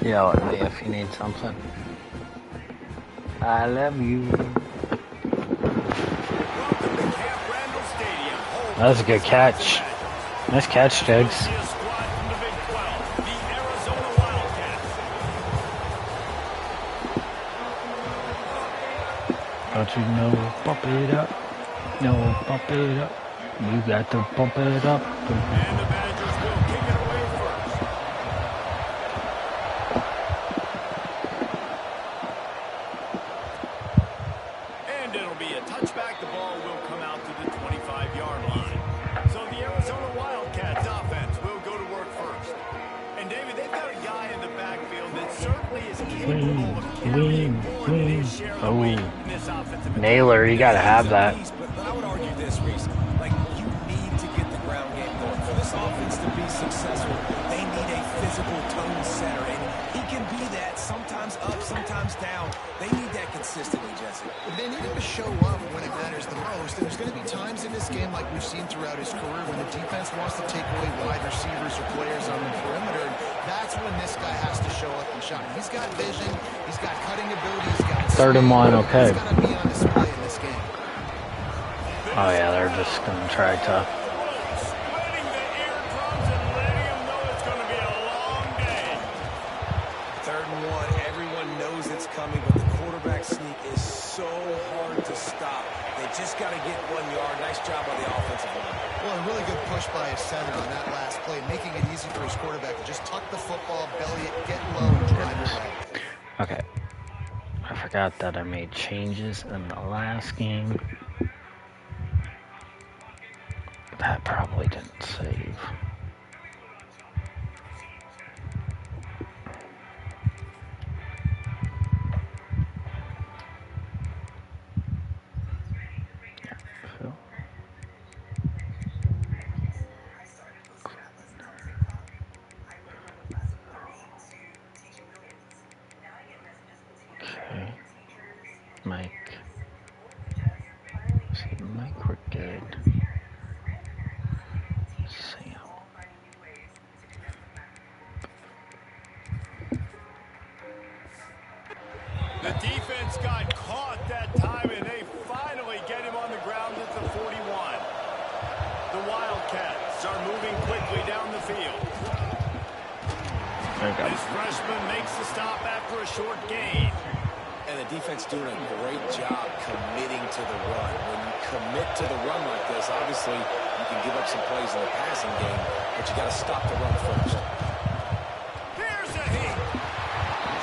Yell at me if you need something. I love you. That was a good catch. Nice catch, Jigs. Don't you know, bump it up. No, bump it up. You got to bump it up. And the managers will kick it away first. And it'll be a touchback. The ball will come out to the 25-yard line. So the Arizona Wildcats offense will go to work first. And David, they've got a guy in the backfield that certainly is capable of carrying more than his share of the weight in this offensive. Naylor, you gotta have that. But I would argue this, Reese. Like, you need to get the ground game going. For this offense to be successful, they need a physical tone setter. And he can be that, sometimes up, sometimes down. They need that consistently, Jesse. They need him to show up when it matters the most. And there's going to be times in this game, like we've seen throughout his career, when the defense wants to take away wide receivers or players on the perimeter. And that's when this guy has to show up and shine. He's got vision. He's got cutting ability. He's got 3rd and 1, okay. He's going to be on display in this game. Oh yeah, they're just gonna try to. Sweating the eardrums and letting him know it's going to be a long day. 3rd and 1, everyone knows it's coming, but the quarterback sneak is so hard to stop. They just got to get 1 yard. Nice job by the offensive line. Well, a really good push by his center on that last play, making it easy for his quarterback to just tuck the football, belly it, get low, and drive it back. Okay. I forgot that I made changes in the last game. That probably didn't save. Okay. Mike. See, Mike, we're good. Sam. The defense got caught that time, and they finally get him on the ground at the 41. The Wildcats are moving quickly down the field. This freshman makes the stop after a short gain. And the defense doing a great job committing to the run. When you commit to the run like this, obviously you can give up some plays in the passing game, but you got to stop the run first. Here's a hit.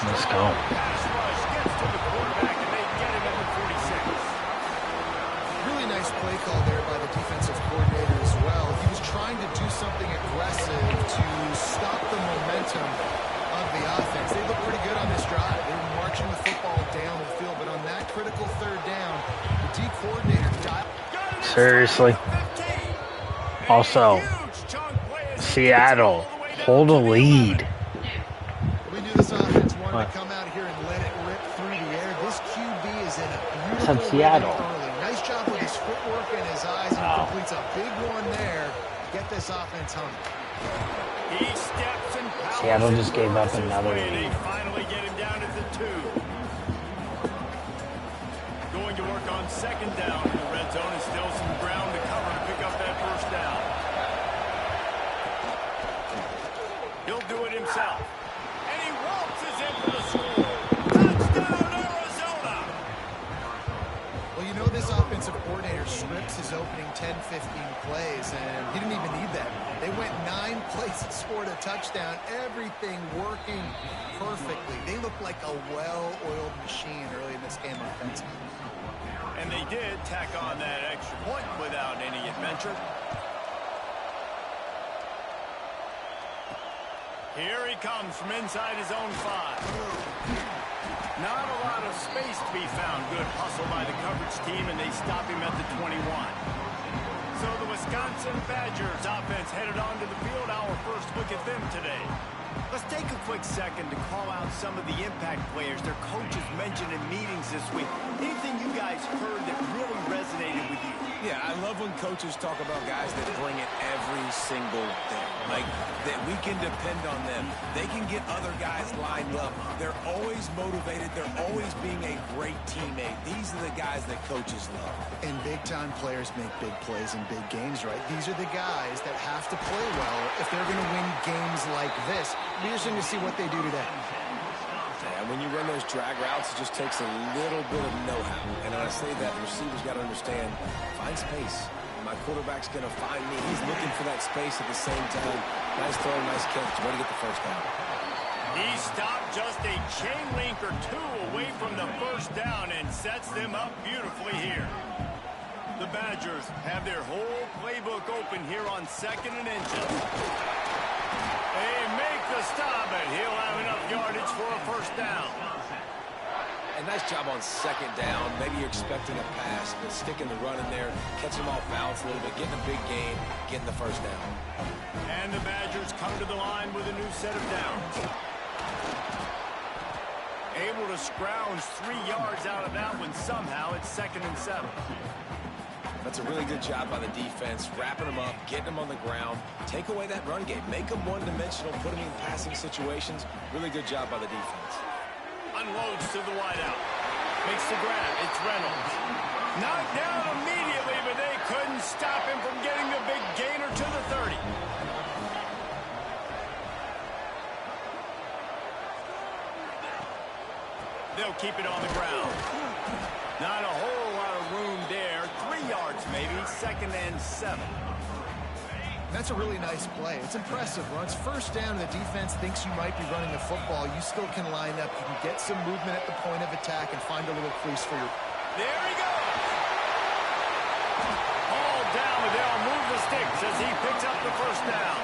Let's go. Pass rush gets to the quarterback, and they get him at the 46. Really nice play call there by the defensive coordinator as well. He was trying to do something aggressive to stop the momentum of the offense. They look pretty good on this drive. They were marching the football down the field, but on that critical 3rd down, the D coordinator dialed. Seriously. Also, Seattle, hold a lead. We knew this offense wanted to come out here and let it rip through the air. This QB is in a beautiful Seattle. early. Nice job with his footwork and his eyes. He completes a big one there. Get this offense humming. He steps and Seattle just gave up another lead. They lead. finally get him down at the 2. Going to work on 2nd down in the red zone, and still some ground to cover to pick up that 1st down. He'll do it himself. And he waltzes in for the score. Touchdown, Arizona! Well, you know this offensive coordinator scripts his opening 10, 15 plays, and he didn't even need that. They went 9 plays and scored a touchdown. Everything working perfectly. They look like a well-oiled machine early in this game offensively. And they did tack on that extra point without any adventure. Here he comes from inside his own 5. Not a lot of space to be found. Good hustle by the coverage team, and they stop him at the 21. So the Wisconsin Badgers offense headed onto the field. Our first look at them today. Let's take a quick second to call out some of the impact players their coaches mentioned in meetings this week. Anything you guys heard that really resonated with you? Yeah, I love when coaches talk about guys that bring it every single day. Like, that we can depend on them. They can get other guys lined up. They're always motivated. They're always being a great teammate. These are the guys that coaches love. And big-time players make big plays in big games, right? These are the guys that have to play well if they're going to win games like this. Be interesting to see what they do today. And when you run those drag routes, it just takes a little bit of know-how. And when I say that, the receiver's got to understand, find space. My quarterback's going to find me. He's looking for that space at the same time. Nice throw, nice catch. Way to get the first down. He stopped just a chain link or two away from the first down and sets them up beautifully here. The Badgers have their whole playbook open here on 2nd and inches. They make the stop, and he'll have enough yardage for a first down. A nice job on 2nd down. Maybe you're expecting a pass, but sticking the run in there, catching them off balance a little bit, getting a big gain, getting the first down. And the Badgers come to the line with a new set of downs. Able to scrounge 3 yards out of that one somehow. It's 2nd and 7. That's a really good job by the defense, wrapping them up, getting them on the ground, take away that run game, make them one-dimensional, put them in passing situations. Really good job by the defense. Unloads to the wideout. Makes the grab. It's Reynolds. Knocked down immediately, but they couldn't stop him from getting the big gainer to the 30. They'll keep it on the ground. Not a whole lot of room there. 3 yards maybe. 2nd and 7. That's a really nice play. It's impressive. Runs first down, and the defense thinks you might be running the football. You still can line up. You can get some movement at the point of attack and find a little crease for your... There he goes. All down, and they'll move the sticks as he picks up the first down.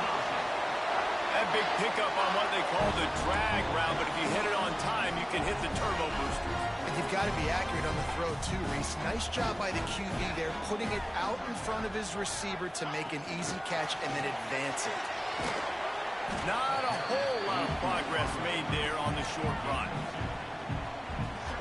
That big pickup on what they call the drag route, but if you hit it on time, you can hit the turbo booster. And you've got to be accurate on the throw, too, Reese. Nice job by the QB there, putting it out in front of his receiver to make an easy catch and then advance it. Not a whole lot of progress made there on the short run.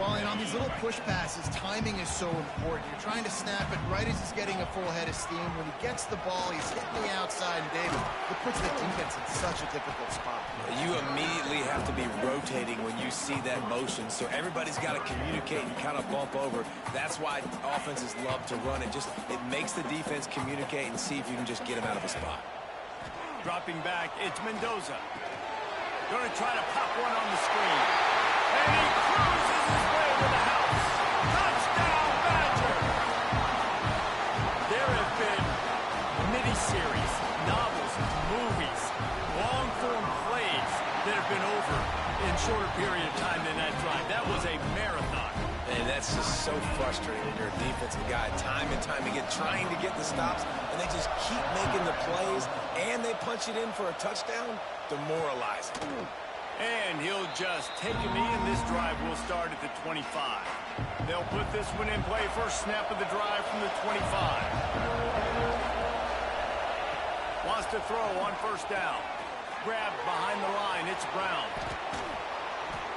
Well, and on these little push passes, timing is so important. You're trying to snap it right as he's getting a full head of steam. When he gets the ball, he's hitting the outside, and David, it puts the defense in such a difficult spot. You immediately have to be rotating when you see that motion, so everybody's got to communicate and kind of bump over. That's why offenses love to run it. It makes the defense communicate and see if you can just get him out of a spot. Dropping back, it's Mendoza. Going to try to pop one on the screen. And he cruises his way to the house. Touchdown, Badger! There have been miniseries, novels, movies, long-form plays that have been over in shorter period of time than that drive. That was a marathon. And that's just so frustrating when you're a defensive guy. Time and time again, trying to get the stops, and they just keep making the plays, and they punch it in for a touchdown. Demoralizing. And he'll just take a knee, and this drive will start at the 25. They'll put this one in play. First snap of the drive from the 25. Wants to throw on first down. Grab behind the line. It's Brown.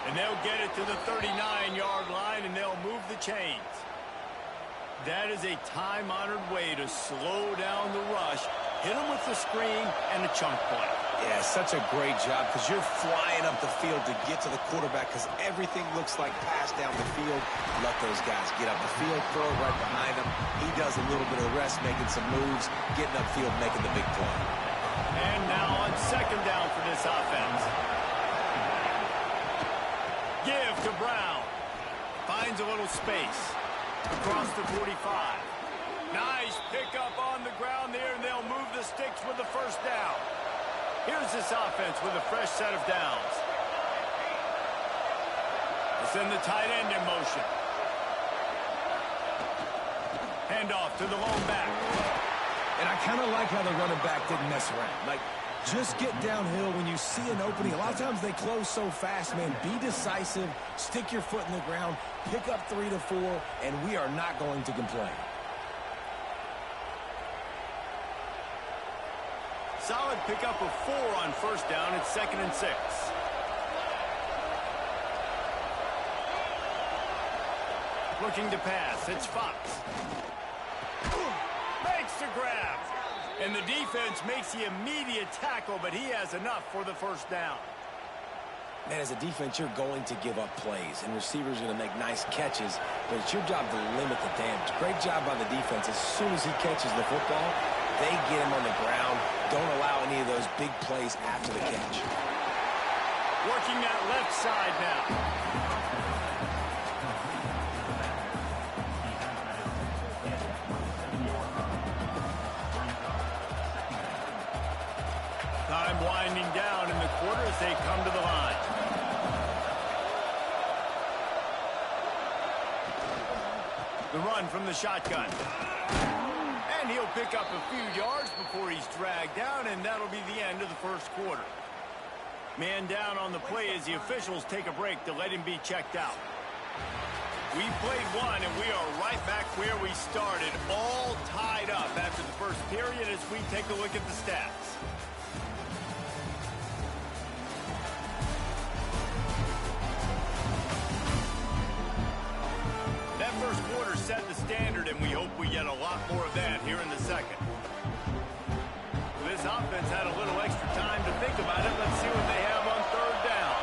And they'll get it to the 39-yard line, and they'll move the chains. That is a time-honored way to slow down the rush, hit them with the screen, and a chunk play. Yeah, such a great job because you're flying up the field to get to the quarterback because everything looks like pass down the field. Let those guys get up the field, throw it right behind him. He does a little bit of rest, making some moves, getting upfield, making the big play. And now on 2nd down for this offense. Give to Brown. Finds a little space. Across the 45. Nice pickup on the ground there, and they'll move the sticks with the first down. Here's this offense with a fresh set of downs. They send the tight end in motion. Handoff to the lone back. And I kind of like how the running back didn't mess around. Like, just get downhill when you see an opening. A lot of times they close so fast, man. Be decisive, stick your foot in the ground, pick up 3 to 4, and we are not going to complain. Solid pickup of 4 on first down. It's 2nd and 6. Looking to pass. It's Fox. makes the grab. And the defense makes the immediate tackle, but he has enough for the first down. Man, as a defense, you're going to give up plays, and receivers are going to make nice catches, but it's your job to limit the damage. Great job by the defense. As soon as he catches the football, they get him on the ground. Don't allow any of those big plays after the catch. Working that left side now. Time winding down in the quarter as they come to the line. The run from the shotgun. And he'll pick up a few yards before he's dragged down, and that'll be the end of the first quarter. Man down on the play as the officials take a break to let him be checked out. We played one, and we are right back where we started, all tied up after the first period as we take a look at the stats. That first quarter set the standard, and we hope we get a lot more of that here in the second. This offense had a little extra time to think about it. Let's see what they have on third down.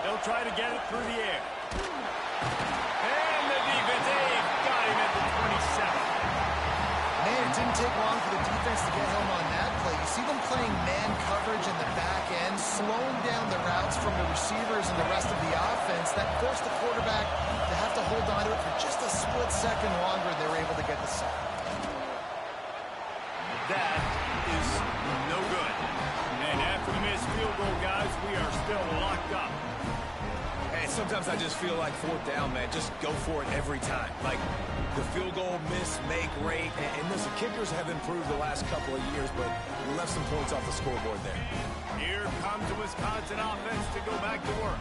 They'll try to get it through the air. And the defense, they've got him at the 27. Man, it didn't take long for the defense to get home on that play. You see them playing man coverage in the back end, slowing down the routes from the receivers and the rest of the offense. That forced the quarterback to have to hold on to it for just a split second longer. They were able to get the sack. That is no good. And after the missed field goal, guys, we are still locked up. And sometimes I just feel like fourth down, man. Just go for it every time. Like the field goal miss, make rate. And listen, kickers have improved the last couple of years, but we left some points off the scoreboard there. Here comes the Wisconsin offense to go back to work.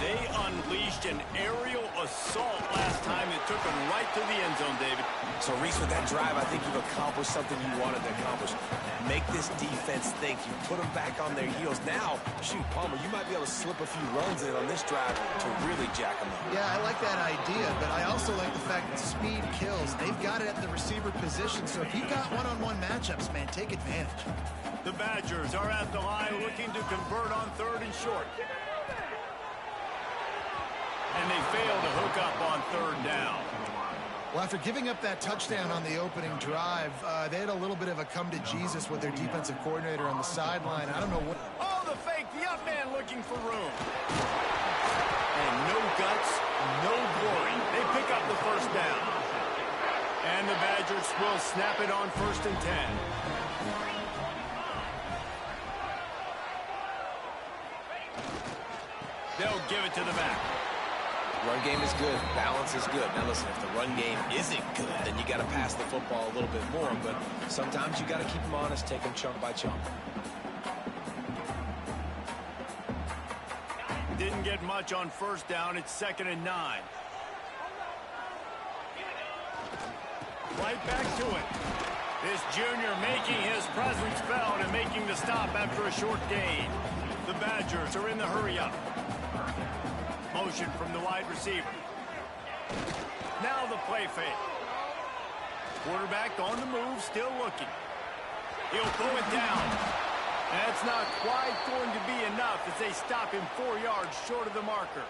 They unleashed an aerial assault last time that took them right to the end zone, David. So, Reese, with that drive, I think you've accomplished something you wanted to accomplish. Make this defense think. You put them back on their heels. Now, shoot, Palmer, you might be able to slip a few runs in on this drive to really jack them up. Yeah, I like that idea, but I also like the fact that speed kills. They've got it at the receiver position, so if you've got one-on-one matchups, man, take advantage. The Badgers are at the line looking to convert on third and short. And they fail to hook up on third down. Well, after giving up that touchdown on the opening drive, they had a little bit of a come-to-Jesus with their defensive coordinator on the sideline. I don't know what... Oh, the fake, the up man looking for room. And no guts, no glory. They pick up the first down. And the Badgers will snap it on 1st and 10. They'll give it to the back. Run game is good. Balance is good. Now, listen, if the run game isn't good, then you got to pass the football a little bit more. But sometimes you got to keep them honest, take them chunk by chunk. Didn't get much on first down. It's 2nd and 9. Right back to it. This junior making his presence felt and making the stop after a short gain. The Badgers are in the hurry-up. Motion from the wide receiver. Now the play fake. Quarterback on the move, still looking. He'll pull it down. That's not quite going to be enough as they stop him 4 yards short of the marker.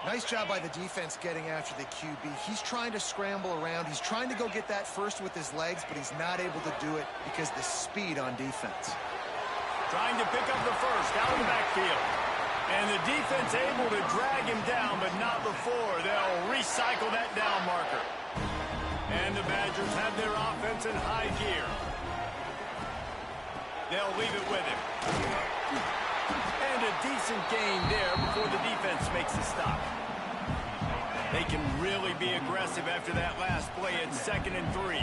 Nice job by the defense getting after the QB. He's trying to scramble around. He's trying to go get that first with his legs, but he's not able to do it because of the speed on defense. Trying to pick up the first out of the backfield. And the defense able to drag him down, but not before. They'll recycle that down marker. And the Badgers have their offense in high gear. They'll leave it with him. And a decent gain there before the defense makes a stop. They can really be aggressive after that last play at 2nd and 3.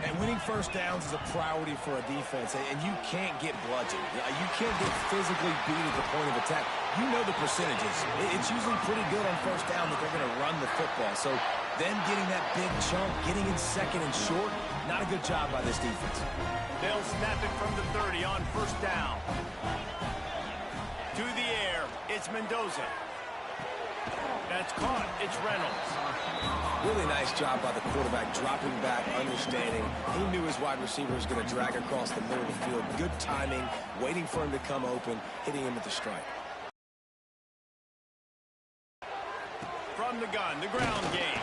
And winning first downs is a priority for a defense, and you can't get bludgeoned. You can't get physically beat at the point of attack. You know the percentages. It's usually pretty good on first down that they're going to run the football. So them getting that big chunk, getting in 2nd and short, not a good job by this defense. They'll snap it from the 30 on first down. To the air, it's Mendoza. That's caught. It's Reynolds. Really nice job by the quarterback, dropping back, understanding. He knew his wide receiver was going to drag across the middle of the field. Good timing, waiting for him to come open, hitting him with the strike. From the gun, the ground game.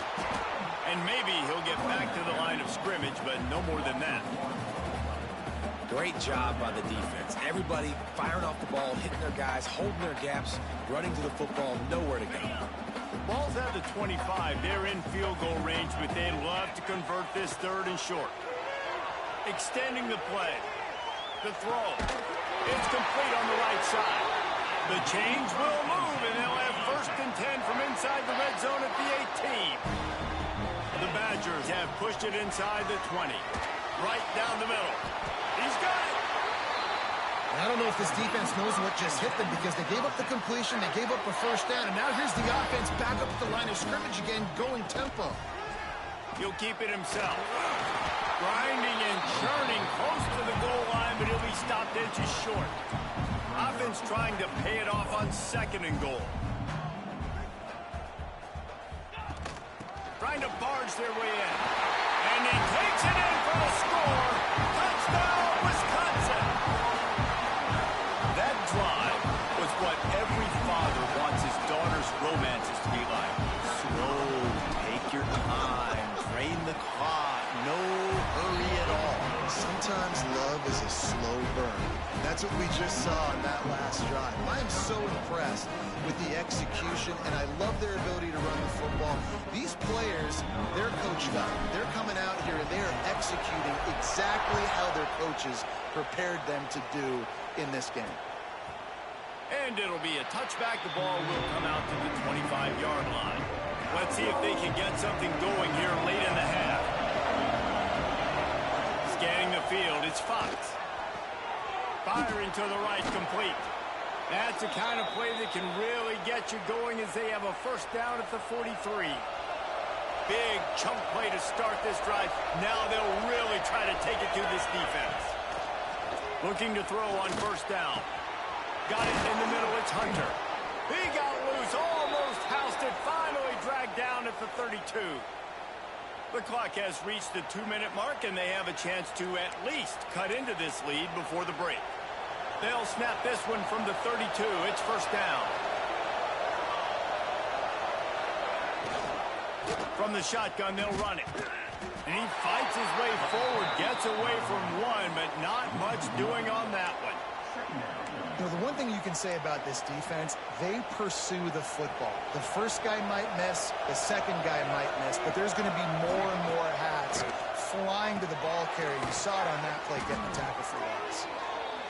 And maybe he'll get back to the line of scrimmage, but no more than that. Great job by the defense. Everybody firing off the ball, hitting their guys, holding their gaps, running to the football, nowhere to go. Ball's at the 25. They're in field goal range, but they'd love to convert this 3rd and short. Extending the play. The throw. It's complete on the right side. The change will move, and they'll have 1st and 10 from inside the red zone at the 18. The Badgers have pushed it inside the 20. Right down the middle. He's got it. I don't know if this defense knows what just hit them because they gave up the completion, they gave up a 1st down, and now here's the offense back up at the line of scrimmage again, going tempo. He'll keep it himself. Grinding and churning close to the goal line, but he'll be stopped inches short. Offense trying to pay it off on 2nd and goal. Trying to barge their way in. And he takes it in for the score. Touchdown, Wisconsin. That drive was what every father wants his daughter's romances to be like. Slow, take your time, train the clock, no hurry at all. Sometimes love is a slow burn. That's what we just saw in that last drive. I'm so impressed with the execution, and I love their ability to run the football. These players, they're coached up. They're coming out here, and they're executing exactly how their coaches prepared them to do in this game. And it'll be a touchback. The ball will come out to the 25-yard line. Let's see if they can get something going here late in the half. Scanning the field, it's Fox. Firing to the right, complete. That's the kind of play that can really get you going as they have a 1st down at the 43. Big chunk play to start this drive. Now they'll really try to take it to this defense. Looking to throw on 1st down. Got it in the middle, it's Hunter. He got loose, almost housed it, finally dragged down at the 32. The clock has reached the 2-minute mark, and they have a chance to at least cut into this lead before the break. They'll snap this one from the 32. It's 1st down. From the shotgun, they'll run it. And he fights his way forward, gets away from one, but not much doing on that one. You know, the one thing you can say about this defense, they pursue the football. The 1st guy might miss, the 2nd guy might miss, but there's going to be more and more hats flying to the ball carrier. You saw it on that play getting the tackle for loss.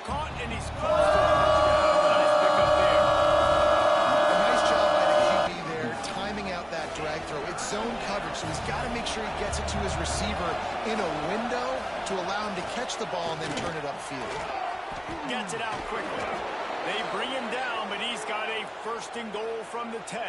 Caught, and he's close to the touchdown. Nice pickup there. A nice job by the QB there, timing out that drag throw. It's zone coverage, so he's got to make sure he gets it to his receiver in a window to allow him to catch the ball and then turn it upfield. Gets it out quickly. They bring him down, but he's got a 1st and goal from the 10.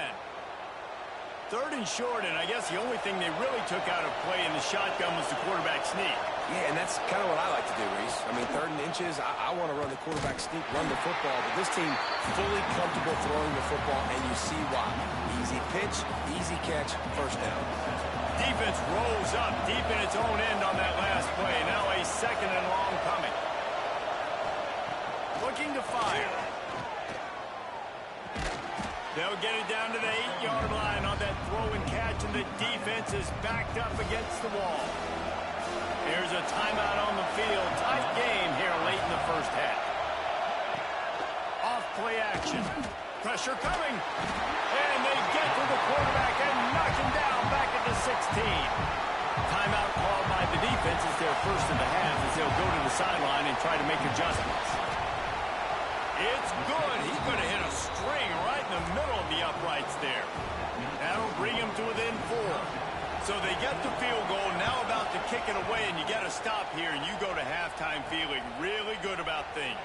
3rd and short, and I guess the only thing they really took out of play in the shotgun was the quarterback sneak. Yeah, and that's kind of what I like to do, Reese. I mean, 3rd and inches, I want to run the quarterback sneak, run the football, but this team fully comfortable throwing the football, and you see why. Easy pitch, easy catch, 1st down. Defense rolls up deep in its own end on that last play. Now a 2nd and long coming. Looking to fire. They'll get it down to the 8-yard line on that throw and catch, and the defense is backed up against the wall. Here's a timeout on the field. Tight game here late in the 1st half. Off play action. Pressure coming. And they get to the quarterback and knock him down back at the 16. Timeout called by the defense is their 1st of the half as they'll go to the sideline and try to make adjustments. It's good. He's going to hit a string right in the middle of the uprights there. That'll bring him to within 4. So they get the field goal, now about to kick it away, and you got to stop here, and you go to halftime feeling really good about things.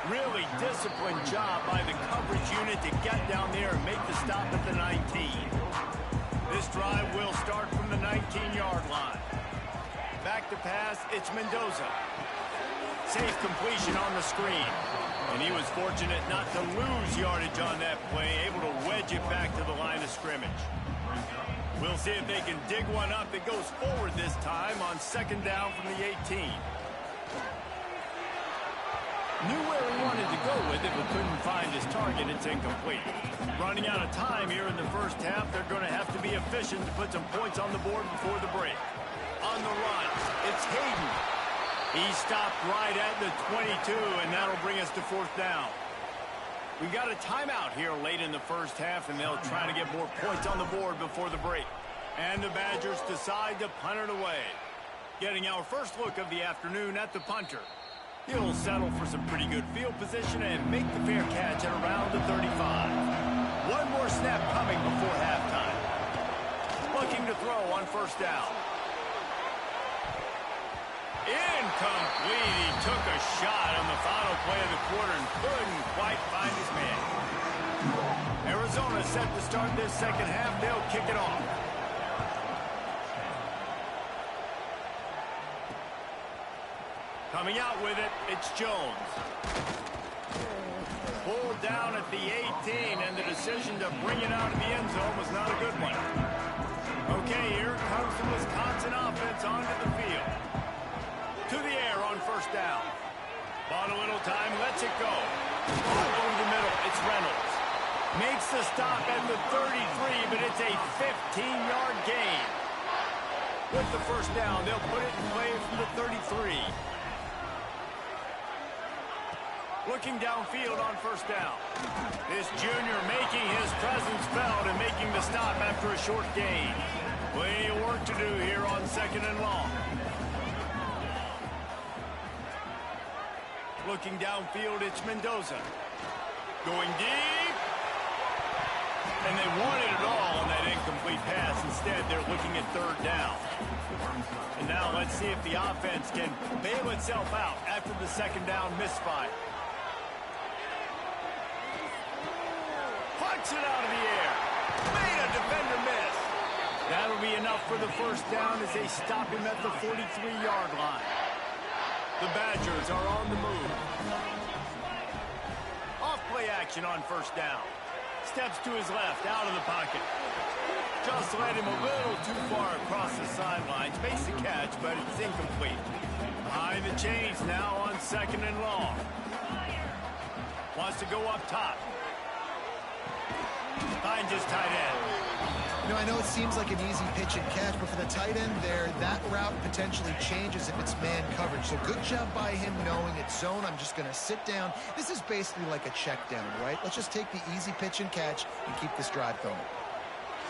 Really disciplined job by the coverage unit to get down there and make the stop at the 19. This drive will start from the 19-yard line. Back to pass, it's Mendoza. safe completion on the screen. And he was fortunate not to lose yardage on that play, able to wedge it back to the line of scrimmage. We'll see if they can dig one up that goes forward this time on second down from the 18. Knew where he wanted to go with it, but couldn't find his target. It's incomplete. Running out of time here in the first half, they're going to have to be efficient to put some points on the board before the break. On the run, it's Hayden. He stopped right at the 22, and that'll bring us to fourth down. We got a timeout here late in the first half, and they'll try to get more points on the board before the break. And the Badgers decide to punt it away. Getting our first look of the afternoon at the punter. He'll settle for some pretty good field position and make the fair catch at around the 35. One more snap coming before halftime. Looking to throw on first down. Incomplete. He took a shot on the final play of the quarter and couldn't quite find his man. Arizona set to start this second half. They'll kick it off. Coming out with it, it's Jones. Pulled down at the 18, and the decision to bring it out of the end zone was not a good one. Okay, here comes the Wisconsin offense onto the field. To the air on first down. Bought a little time, lets it go. All over the middle, it's Reynolds. Makes the stop at the 33, but it's a 15-yard gain. With the first down, they'll put it in play from the 33. Looking downfield on first down. This junior making his presence felt and making the stop after a short gain. Plenty of work to do here on second and long. Looking downfield, it's Mendoza. Going deep. And they wanted it all on that incomplete pass. Instead, they're looking at third down. And now let's see if the offense can bail itself out after the second down misfire. Punch it out of the air. Made a defender miss. That'll be enough for the first down as they stop him at the 43-yard line. The Badgers are on the move. Off play action on first down. Steps to his left, out of the pocket. Just led him a little too far across the sidelines. Makes the catch, but it's incomplete. Behind the chains now on second and long. Wants to go up top. Finds his tight end. You know, I know it seems like an easy pitch and catch, but for the tight end there, that route potentially changes if it's man coverage. So good job by him knowing it's zone. I'm just going to sit down. This is basically like a check down, right? Let's just take the easy pitch and catch and keep this drive going.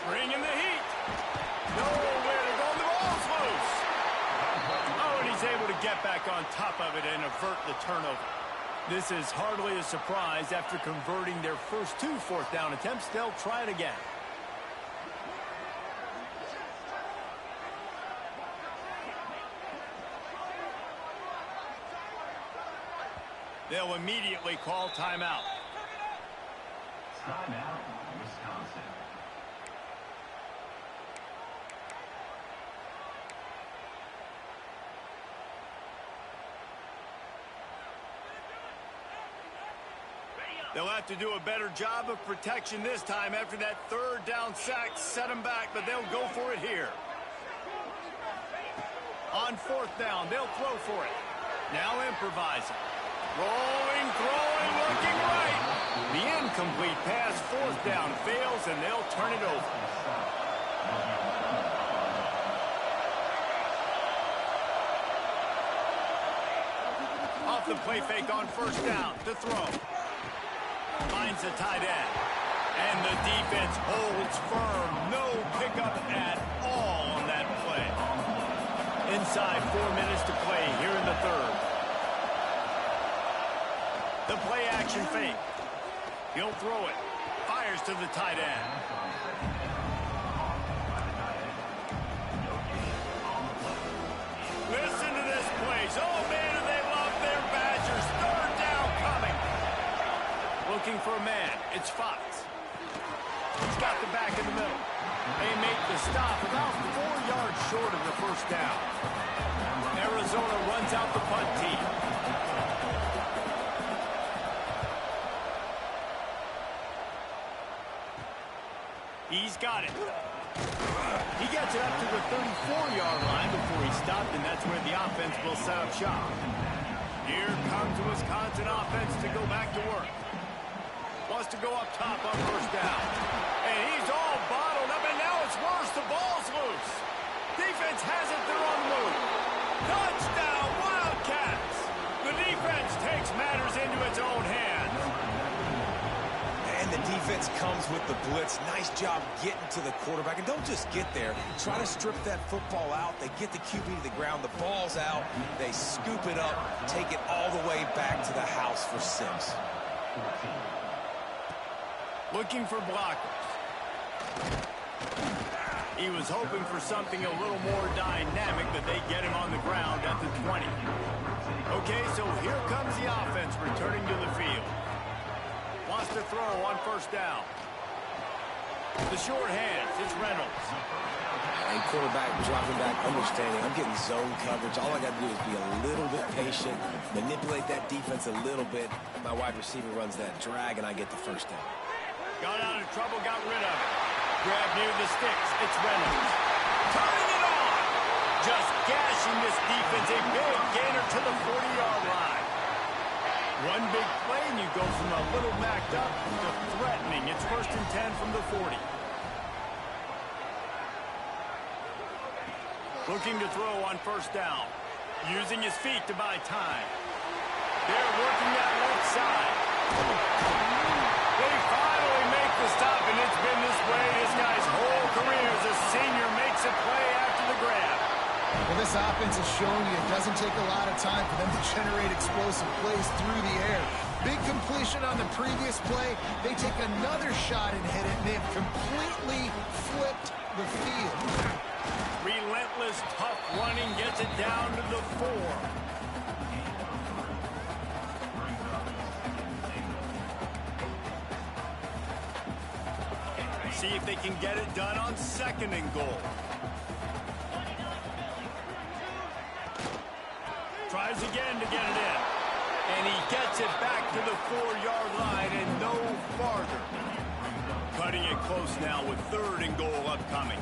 Bringing the heat. Nowhere to go. The ball's loose. Oh, and he's able to get back on top of it and avert the turnover. This is hardly a surprise. After converting their first two fourth down attempts, they'll try it again. They'll immediately call timeout. Timeout, Wisconsin. They'll have to do a better job of protection this time after that third down sack set them back, but they'll go for it here. On fourth down, they'll throw for it. Now improvising. Rolling, throwing, looking right. The incomplete pass, fourth down, fails, and they'll turn it over. Off the play fake on first down to throw. Finds the tight end. And the defense holds firm. No pickup at all on that play. Inside 4 minutes to play here in the third. The play action fake. He'll throw it. Fires to the tight end. Listen to this place. Oh, man, do they love their Badgers. Third down coming. Looking for a man. It's Fox. He's got the back in the middle. They make the stop about 4 yards short of the first down. Arizona runs out the punt team. He's got it. He gets it up to the 34-yard line before he stopped, and that's where the offense will set up shop. Here comes the Wisconsin offense to go back to work. Wants to go up top on first down. And he's all bottled up, and now it's worse. The ball's loose. Defense has it. They're on the move. Touchdown, Wildcats. The defense takes matters into its own hands. And the defense comes with the blitz. Nice job getting to the quarterback. And don't just get there. Try to strip that football out. They get the QB to the ground. The ball's out. They scoop it up, take it all the way back to the house for 6. Looking for blockers. He was hoping for something a little more dynamic, but they get him on the ground at the 20. Okay, so here comes the offense returning to the field. Wants to throw on first down. The short hands, it's Reynolds. Hey, quarterback dropping back, understanding. I'm getting zone coverage. All I got to do is be a little bit patient, manipulate that defense a little bit. My wide receiver runs that drag, and I get the first down. Got out of trouble, got rid of it. Grab near the sticks, it's Reynolds. Turning it on! Just gashing this defense, a big gainer to the 40-yard line. One big play, and you go from a little backed up to threatening. It's 1st and 10 from the 40. Looking to throw on first down. Using his feet to buy time. They're working that left side. They finally make the stop, and it's been this way this guy's whole career as a senior makes a play after the grab. Well, this offense is showing you it doesn't take a lot of time for them to generate explosive plays through the air. Big completion on the previous play. They take another shot and hit it, and they have completely flipped the field. Relentless, tough running gets it down to the 4. See if they can get it done on 2nd and goal. Tries again to get it in. And he gets it back to the 4-yard line and no farther. Cutting it close now with 3rd and goal upcoming.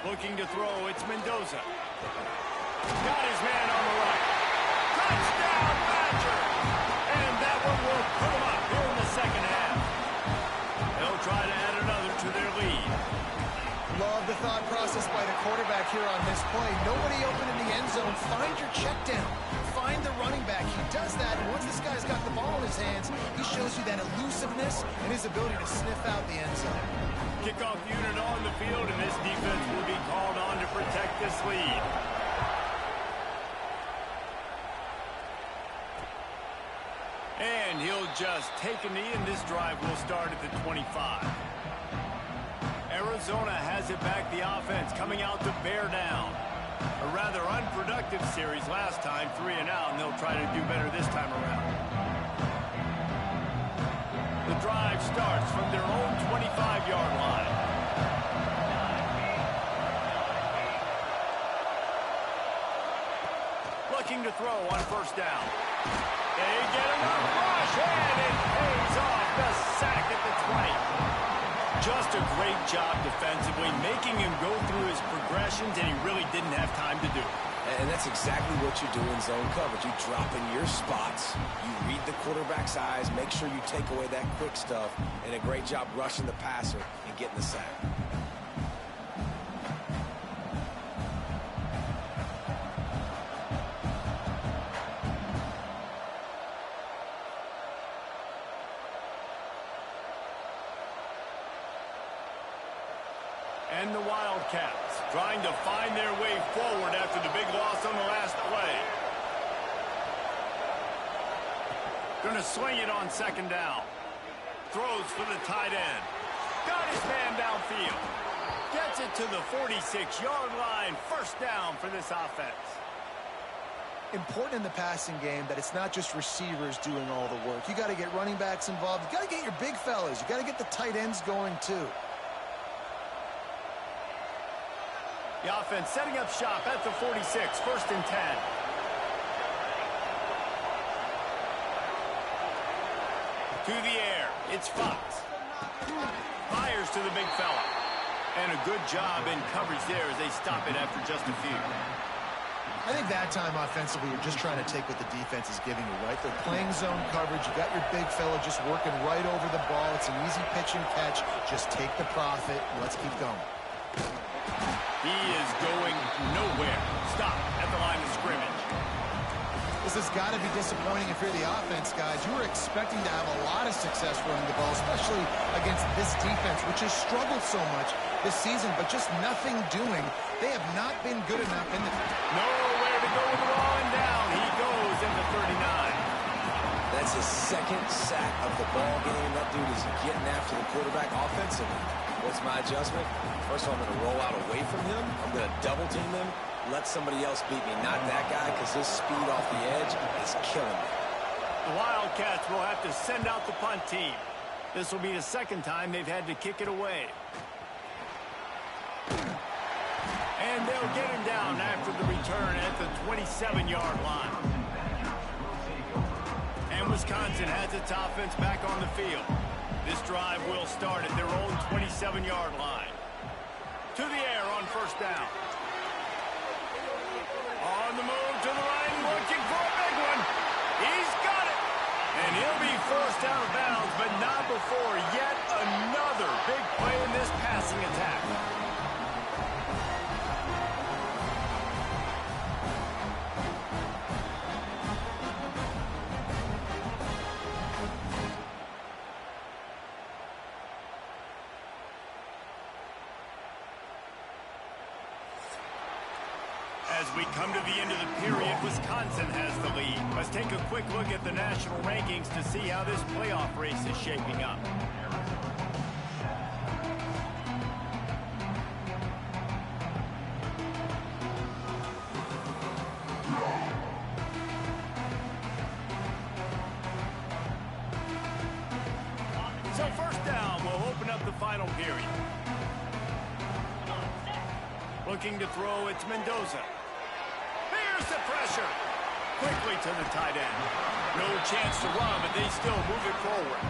Looking to throw, it's Mendoza. Got his man on the right. Touchdown, Badger! And that one will put him up here in the second half. They'll try to add another to their lead. Love the thought process by the quarterback here on this play. Nobody open in the end zone. Find your check down. Find the running back. He does that, and once this guy's got the ball in his hands, he shows you that elusiveness and his ability to sniff out the end zone. Kickoff unit on the field, and this defense will be called on to protect this lead. And he'll just take a knee, and this drive will start at the 25. Arizona has it back, the offense coming out to bear down. A rather unproductive series last time, 3 and out, and they'll try to do better this time around. The drive starts from their own 25-yard line. Looking to throw on first down. They get him a rush, and it pays off the sack at the 20. Just a great job defensively, making him go through his progressions, and he really didn't have time to do it. And that's exactly what you do in zone coverage. You drop in your spots, you read the quarterback's eyes, make sure you take away that quick stuff, and a great job rushing the passer and getting the sack. And the Wildcats trying to find their way forward after the big loss on the last play. Going to swing it on 2nd down. Throws for the tight end. Got his man downfield. Gets it to the 46-yard line. 1st down for this offense. Important in the passing game that it's not just receivers doing all the work. You got to get running backs involved. You got to get your big fellas. You got to get the tight ends going too. The offense setting up shop at the 46, 1st and 10. To the air, it's Fox. Fires to the big fella. And a good job in coverage there as they stop it after just a few. I think that time offensively, you're just trying to take what the defense is giving you, right? They're playing zone coverage. You got your big fella just working right over the ball. It's an easy pitch and catch. Just take the profit. Let's keep going. He is going nowhere. Stop at the line of scrimmage. This has got to be disappointing if you're the offense, guys. You were expecting to have a lot of success running the ball, especially against this defense, which has struggled so much this season, but just nothing doing. They have not been good enough in the... Nowhere to go with the ball, and down he goes into 39. That's his second sack of the ball game. That dude is getting after the quarterback offensively. What's my adjustment? First of all, I'm going to roll out away from him. I'm going to double team him. Let somebody else beat me, not that guy, because his speed off the edge is killing me. The Wildcats will have to send out the punt team. This will be the second time they've had to kick it away. And they'll get him down after the return at the 27-yard line. And Wisconsin has its offense back on the field. This drive will start at their own 27-yard line. To the air on first down. On the move to the right, looking for a big one. He's got it. And he'll be forced out of bounds, but not before yet another big play in this passing attack. As we come to the end of the period, Wisconsin has the lead. Let's take a quick look at the national rankings to see how this playoff race is shaping up. So first down, we'll open up the final period. Looking to throw, it's Mendoza. Here's the pressure. Quickly to the tight end. No chance to run, but they still move it forward.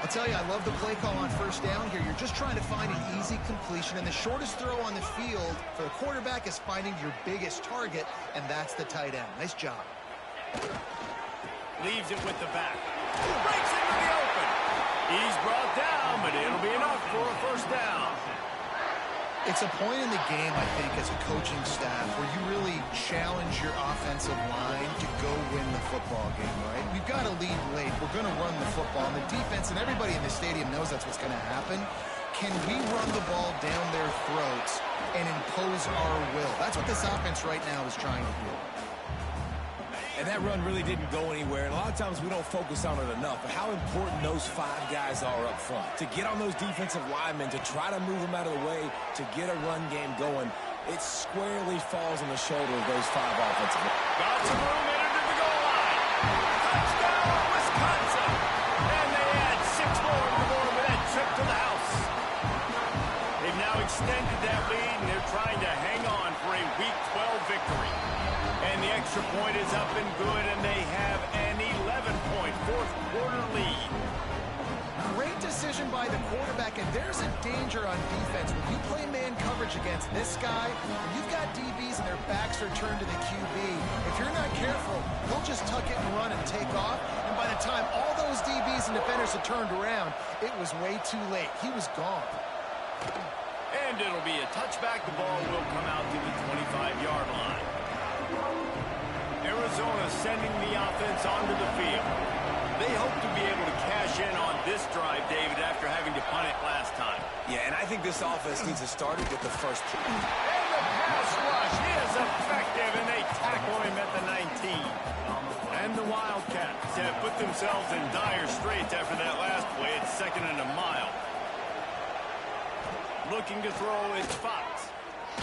I'll tell you, I love the play call on first down here. You're just trying to find an easy completion, and the shortest throw on the field for the quarterback is finding your biggest target, and that's the tight end. Nice job. Leaves it with the back. Breaks into the open. He's brought down, but it'll be enough for a first down. It's a point in the game, I think, as a coaching staff where you really challenge your offensive line to go win the football game, right? We've got to lead late. We're going to run the football. And the defense and everybody in the stadium knows that's what's going to happen. Can we run the ball down their throats and impose our will? That's what this offense right now is trying to do. And that run really didn't go anywhere. And a lot of times we don't focus on it enough. But how important those five guys are up front. To get on those defensive linemen, to try to move them out of the way, to get a run game going, it squarely falls on the shoulder of those five offensive men. Got some room in into the goal line. Touchdown, Wisconsin. And they add 6 more to the board with that trip to the house. They've now extended that lead, and they're trying to hang on for a Week 12 victory. And the extra point is up and good, and they have an 11-point fourth-quarter lead. Great decision by the quarterback, and there's a danger on defense. When you play man coverage against this guy, when you've got DBs and their backs are turned to the QB, if you're not careful, he'll just tuck it and run and take off. And by the time all those DBs and defenders had turned around, it was way too late. He was gone. And it'll be a touchback. The ball will come out to the 25-yard line. Arizona sending the offense onto the field. They hope to be able to cash in on this drive, David, after having to punt it last time. Yeah, and I think this offense needs to start it with the first play. And the pass rush is effective, and they tackle him at the 19. And the Wildcats have put themselves in dire straits after that last play. It's 2nd and a mile. Looking to throw, it's Fox.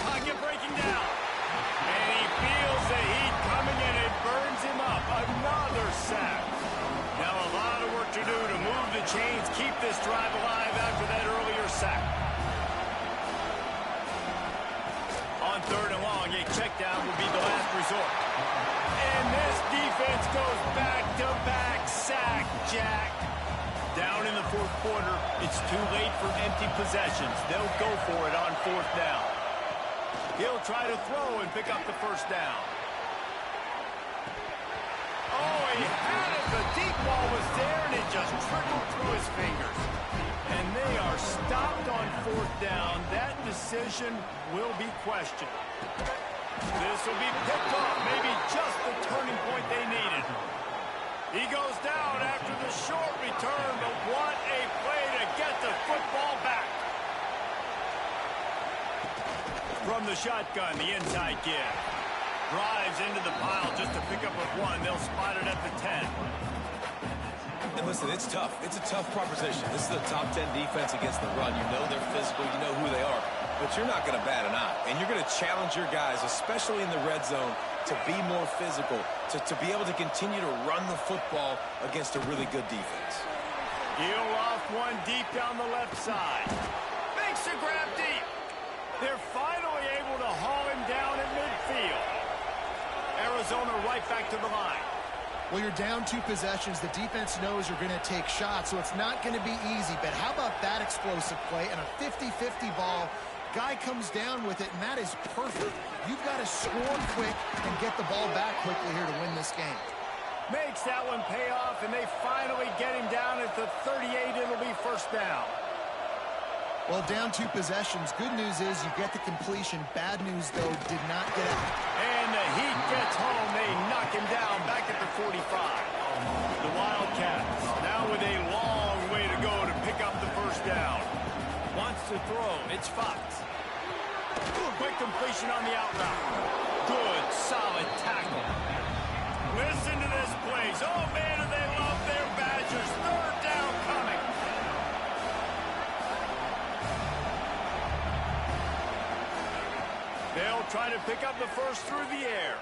Pocket breaking down. And he feels the heat coming, and it burns him up. Another sack. Now a lot of work to do to move the chains, keep this drive alive after that earlier sack. On 3rd and long, a check down would be the last resort. And this defense goes back-to-back sack, Jack. Down in the fourth quarter, it's too late for empty possessions. They'll go for it on fourth down. He'll try to throw and pick up the first down. Oh, he had it. The deep ball was there, and it just trickled through his fingers. And they are stopped on fourth down. That decision will be questioned. This will be picked off, maybe just the turning point they needed. He goes down after the short return, but what a play to get the football back. From the shotgun, the inside give. Drives into the pile just to pick up a 1. They'll spot it at the 10. And listen, it's tough. It's a tough proposition. This is a top 10 defense against the run. You know they're physical. You know who they are. But you're not going to bat an eye. And you're going to challenge your guys, especially in the red zone, to be more physical, to be able to continue to run the football against a really good defense. He'll off one deep down the left side. Makes a grab deep. They're finally able to haul him down at midfield. Arizona right back to the line. Well, you're down 2 possessions. The defense knows you're going to take shots, so it's not going to be easy. But how about that explosive play and a 50-50 ball? Guy comes down with it, and that is perfect. You've got to score quick and get the ball back quickly here to win this game. Makes that one pay off, and they finally get him down at the 38. It'll be first down. Well, down 2 possessions. Good news is you get the completion. Bad news, though, did not get out. And the Heat gets home. They knock him down back at the 45. The Wildcats now with a long way to go to pick up the first down. Wants to throw. It's Fox. Quick completion on the out route. Good, solid tackle. Listen to this place. Oh, man, do they love their Badgers. Third down coming. They'll try to pick up the first through the air.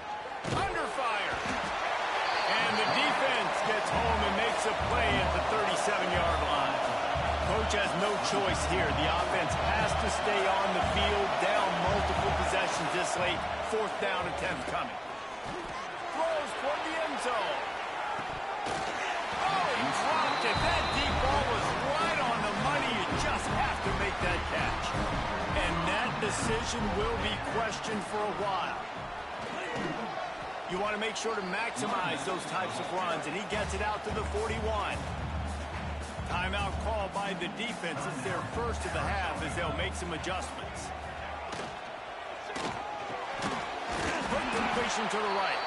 Under fire. And the defense gets home and makes a play at the 37-yard line. Coach has no choice here. The offense has to stay on the field, down multiple possessions this late. Fourth down attempt coming. Throws toward the end zone. Oh, he dropped it. That deep ball was right on the money. You just have to make that catch. And that decision will be questioned for a while. You want to make sure to maximize those types of runs, and he gets it out to the 41. Timeout call by the defense. It's their first of the half as they'll make some adjustments. Quick completion to the right.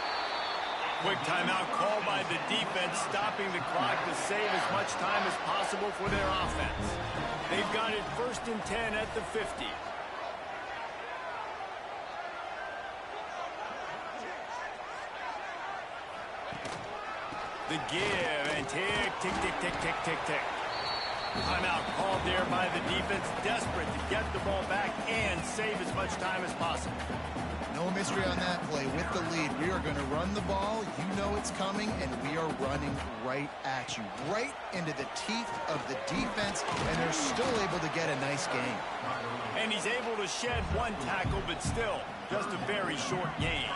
Quick timeout call by the defense, stopping the clock to save as much time as possible for their offense. They've got it 1st and 10 at the 50. The give, and tick, tick, tick, tick, tick, tick, tick. Timeout called there by the defense, desperate to get the ball back and save as much time as possible. No mystery on that play. With the lead, we are going to run the ball. You know it's coming, and we are running right at you, right into the teeth of the defense, and they're still able to get a nice game. And he's able to shed one tackle, but still, just a very short gain.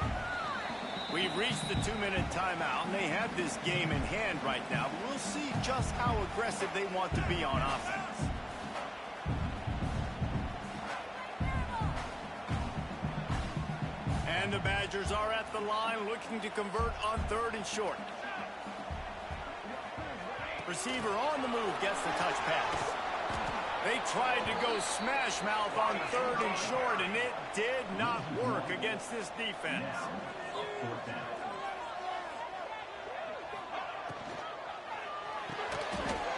We've reached the 2-minute timeout, and they have this game in hand right now. But we'll see just how aggressive they want to be on offense. And the Badgers are at the line looking to convert on 3rd and short. Receiver on the move gets the touch pass. They tried to go smash mouth on 3rd and short, and it did not work against this defense.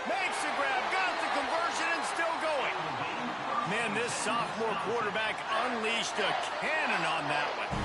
Makes the grab, got the conversion, and still going. Man, this sophomore quarterback unleashed a cannon on that one.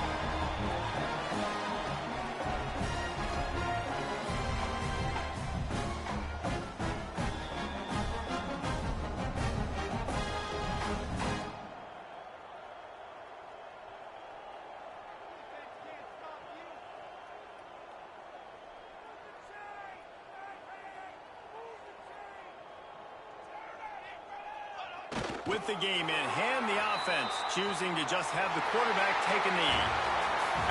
With the game in hand, the offense choosing to just have the quarterback take a knee.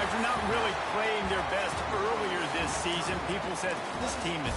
After not really playing their best earlier this season, people said this team is